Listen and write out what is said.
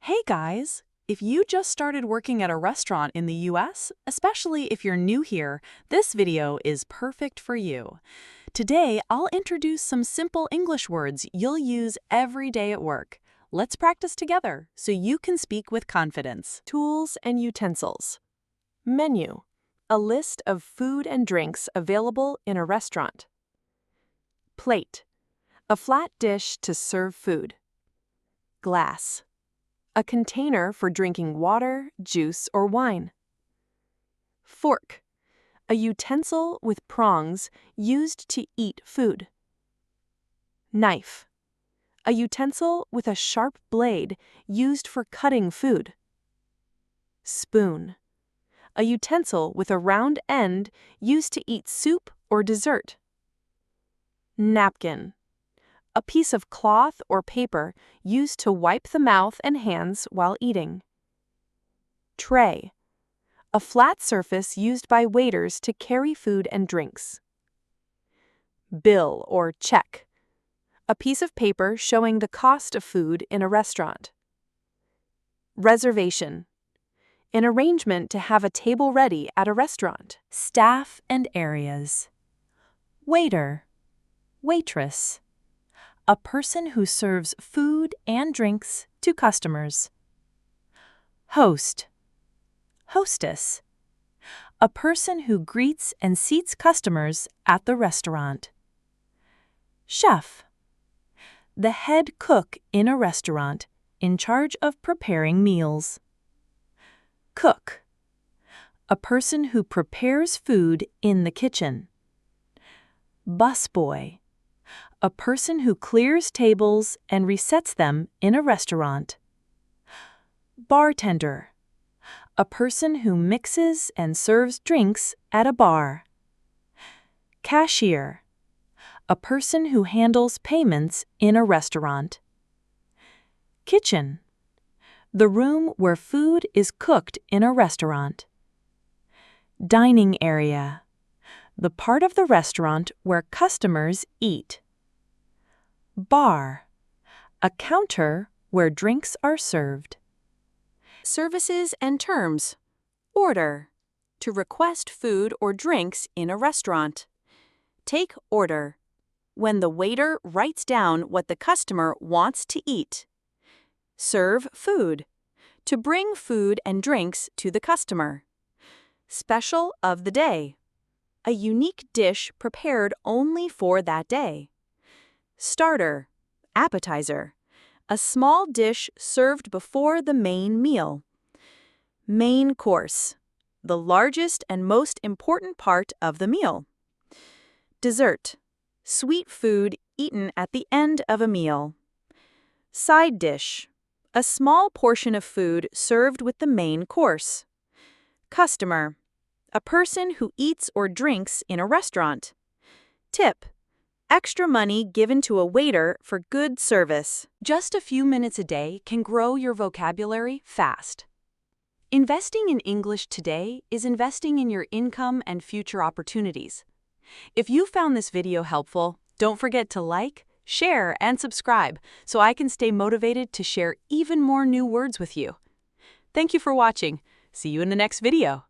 Hey guys! If you just started working at a restaurant in the US, especially if you're new here, this video is perfect for you. Today, I'll introduce some simple English words you'll use every day at work. Let's practice together so you can speak with confidence. Tools and utensils. Menu. A list of food and drinks available in a restaurant. Plate. A flat dish to serve food. Glass. A container for drinking water, juice, or wine. Fork. A utensil with prongs used to eat food. Knife. A utensil with a sharp blade used for cutting food. Spoon. A utensil with a round end used to eat soup or dessert. Napkin. A piece of cloth or paper used to wipe the mouth and hands while eating. Tray. A flat surface used by waiters to carry food and drinks. Bill or check. A piece of paper showing the cost of food in a restaurant. Reservation. An arrangement to have a table ready at a restaurant. Staff and areas. Waiter. Waitress. A person who serves food and drinks to customers. Host. Hostess. A person who greets and seats customers at the restaurant. Chef. The head cook in a restaurant, in charge of preparing meals. Cook. A person who prepares food in the kitchen. Busboy. A person who clears tables and resets them in a restaurant. Bartender. A person who mixes and serves drinks at a bar. Cashier. A person who handles payments in a restaurant. Kitchen. The room where food is cooked in a restaurant. Dining area. The part of the restaurant where customers eat. Bar. A counter where drinks are served. Services and terms. Order. To request food or drinks in a restaurant. Take order. When the waiter writes down what the customer wants to eat. Serve food. To bring food and drinks to the customer. Special of the day. A unique dish prepared only for that day. Starter. Appetizer. A small dish served before the main meal. Main course. The largest and most important part of the meal. Dessert. Sweet food eaten at the end of a meal. Side dish. A small portion of food served with the main course. Customer. A person who eats or drinks in a restaurant. Tip. Extra money given to a waiter for good service. Just a few minutes a day can grow your vocabulary fast. Investing in English today is investing in your income and future opportunities. If you found this video helpful, don't forget to like, share, and subscribe so I can stay motivated to share even more new words with you. Thank you for watching. See you in the next video.